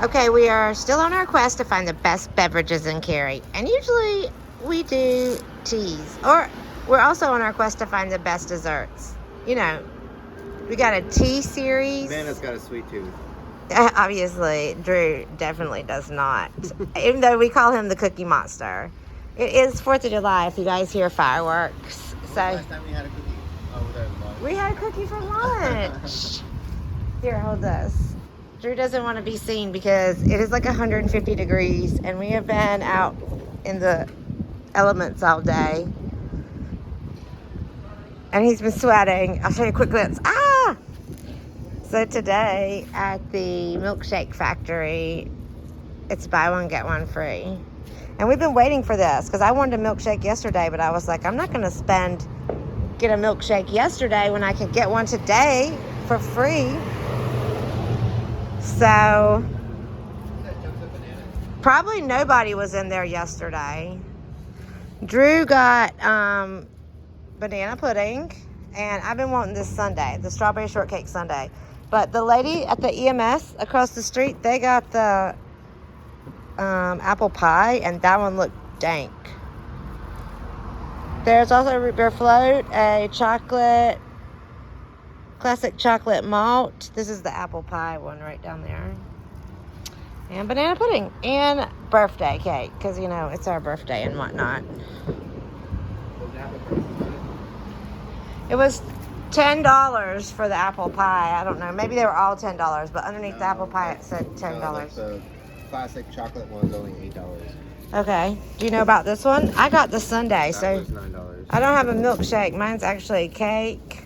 Okay, we are still on our quest to find the best beverages in Cary. And usually we do teas. Or we're also on our quest to find the best desserts. You know, we got a tea series. Amanda's got a sweet tooth. Obviously, Drew definitely does not. Even though we call him the Cookie Monster. It is 4th of July if you guys hear fireworks. When was So the last time we had a cookie? Oh, there was lunch. we had a cookie for lunch. Here, hold this. Drew doesn't want to be seen because it is like 150 degrees and we have been out in the elements all day. And he's been sweating. I'll show you a quick glimpse. Ah! So today at the MilkShake Factory, it's buy one, get one free. And we've been waiting for this because I wanted a milkshake yesterday, but I was like, I'm not going to get a milkshake yesterday when I could get one today for free. So probably nobody was in there yesterday. Drew got banana pudding, and I've been wanting this sundae, the strawberry shortcake sundae. But the lady at the EMS across the street, they got the apple pie, and that one looked dank. There's also a root beer float, a classic chocolate malt. This is the apple pie one right down there. And banana pudding. And birthday cake, because, you know, it's our birthday and whatnot. It was $10 for the apple pie. I don't know. Maybe they were all $10, but underneath the apple pie it said $10. Like the classic chocolate one's only $8. Okay. Do you know about this one? I got the sundae, That so was $9. I don't have a milkshake. Mine's actually cake.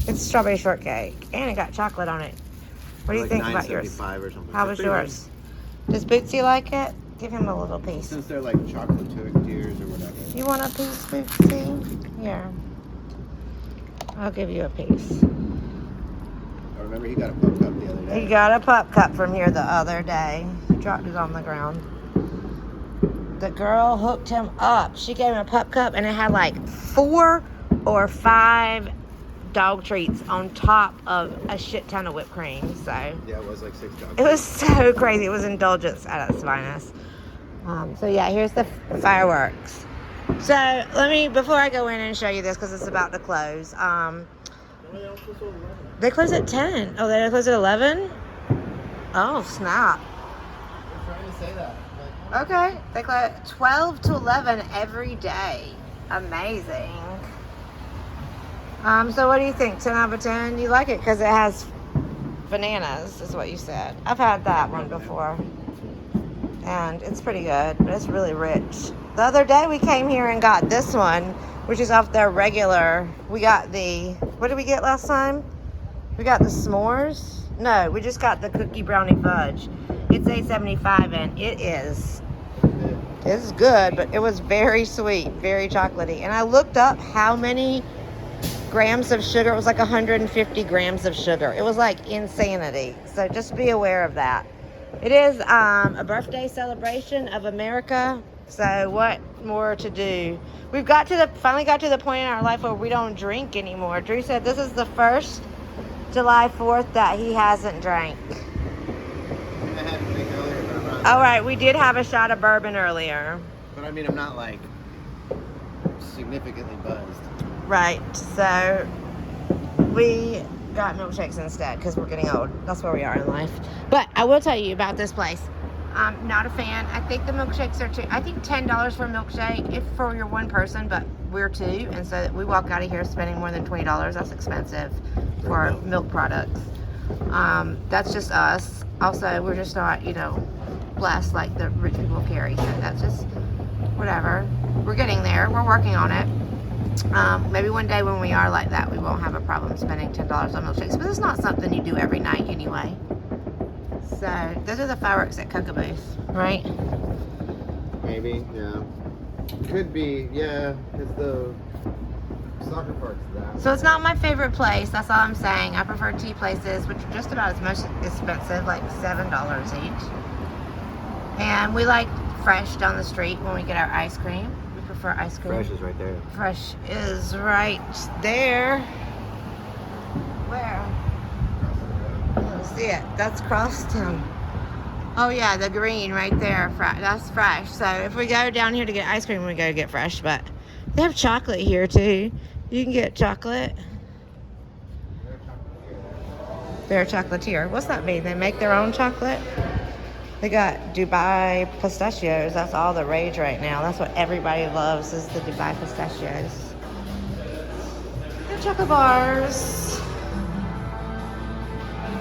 It's strawberry shortcake, and it got chocolate on it. What do you think about yours? Or something. How was yours? Does Bootsy like it? Give him a little piece. Since they're like chocolate tiers or whatever. You want a piece, Bootsy? Here. I'll give you a piece. I remember he got a pup cup the other day. He got a pup cup from here the other day. He dropped it on the ground. The girl hooked him up. She gave him a pup cup, and it had like 4 or 5 dog treats on top of a shit ton of whipped cream. So Yeah, it was like $6. it was so crazy. It was indulgence at its finest. So yeah, here's the fireworks. So before I go in and show you this, because it's about to close. They close at 10. Oh, they close at 11? Oh, snap. I'm trying to say that. Okay. They close 12 to 11 every day. Amazing. So what do you think? 10 out of 10? You like it because it has bananas, is what you said. I've had that one before. And it's pretty good, but it's really rich. The other day we came here and got this one, which is off their regular. We got what did we get last time? We got the s'mores. No, we just got the Cookie Brownie Fudge. It's $8.75 and it's good, but it was very sweet, very chocolatey. And I looked up how many grams of sugar. It was like 150 grams of sugar. It was like insanity. So just be aware of that. It is a birthday celebration of America. So what more to do? We've finally got to the point in our life where we don't drink anymore. Drew said this is the first July 4th that he hasn't drank. I had a drink earlier, but I'm not. All right, we did have a shot of bourbon earlier. But I mean, I'm not like significantly buzzed. Right, so we got milkshakes instead because we're getting old. That's where we are in life. But I will tell you about this place. I'm not a fan. I think the milkshakes are I think $10 for a milkshake if for your one person, but we're 2, and so we walk out of here spending more than $20. That's expensive for milk products. That's just us. Also, we're just not, blessed like the rich people of Cary. So that's just whatever. We're getting there. We're working on it. Maybe one day when we are like that, we won't have a problem spending $10 on milkshakes. But it's not something you do every night anyway. So those are the fireworks at Cookie Booth, right? Maybe, yeah. Could be, yeah. It's the soccer park's that. So it's not my favorite place. That's all I'm saying. I prefer tea places, which are just about as much expensive, like $7 each. And we like Fresh down the street when we get our ice cream. We prefer ice cream. Fresh is right there. Fresh is right there. Where? I don't see it. That's Crosstown. Oh yeah, the green right there. That's fresh. So if we go down here to get ice cream, we go get fresh. But they have chocolate here too. You can get chocolate. They're a chocolatier. What's that mean? They make their own chocolate? They got Dubai pistachios. That's all the rage right now. That's what everybody loves is the Dubai pistachios. They're chocolate bars.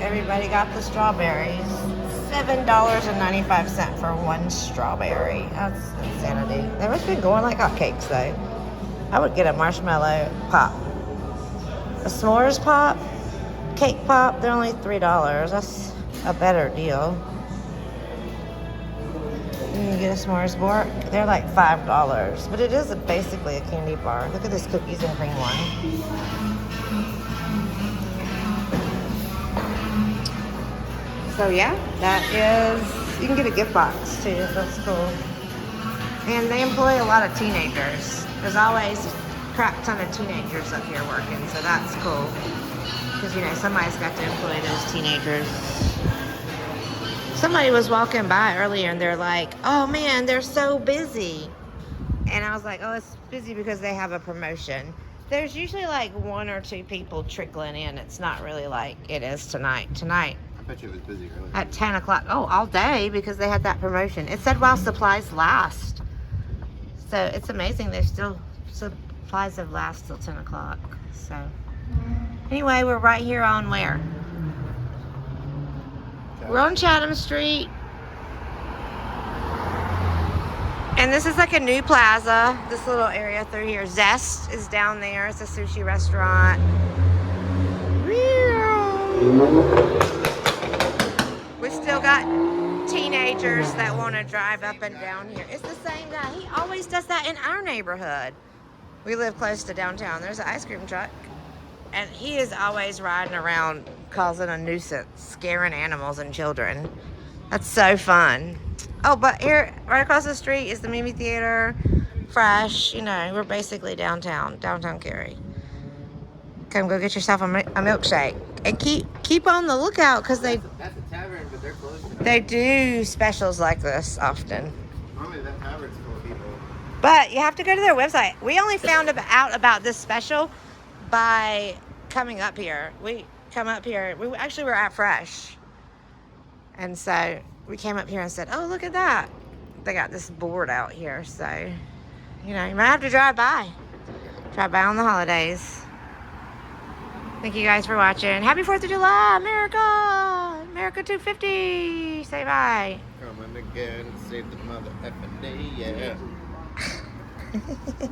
Everybody got the strawberries. $7.95 for one strawberry. That's insanity. They must have been going like hotcakes though. I would get a marshmallow pop. A s'mores pop, cake pop, they're only $3. That's a better deal. You can get a s'mores bar, they're like $5. But it is basically a candy bar. Look at this cookies and cream one. So yeah, that is, you can get a gift box too, that's cool. And they employ a lot of teenagers. There's always a crap ton of teenagers up here working, so that's cool. Because you know, somebody's got to employ those teenagers. Somebody was walking by earlier and they're like, oh man, they're so busy. And I was like, oh, it's busy because they have a promotion. There's usually like 1 or 2 people trickling in. It's not really like it is tonight. Tonight, I bet you it was busy earlier. at 10 o'clock. Oh, all day because they had that promotion. It said while supplies last. So it's amazing. There's still supplies have last till 10 o'clock. So anyway, we're right here on where? We're on Chatham Street. And this is like a new plaza. This little area through here. Zest is down there. It's a sushi restaurant. We still got teenagers that want to drive up and down here. It's the same guy. He always does that in our neighborhood. We live close to downtown. There's an ice cream truck. And he is always riding around causing a nuisance, scaring animals and children. That's so fun. Oh, but here, right across the street is the movie theater. Fresh, you know, we're basically downtown Cary. Come go get yourself a milkshake. And keep on the lookout because That's a tavern, but they're closed tonight. they do specials like this often. Normally that tavern's full of people. But you have to go to their website. We only found out about this special by coming up here. We come up here. We actually were at Fresh. And so we came up here and said, oh, look at that. They got this board out here. So, you know, you might have to drive by. Drive by on the holidays. Thank you guys for watching. Happy 4th of July, America! America 250. Say bye. Coming again, save the mother effing day, yeah.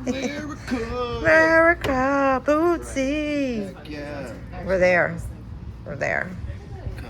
America! America, Bootsy. Heck yeah. We're there. We're there.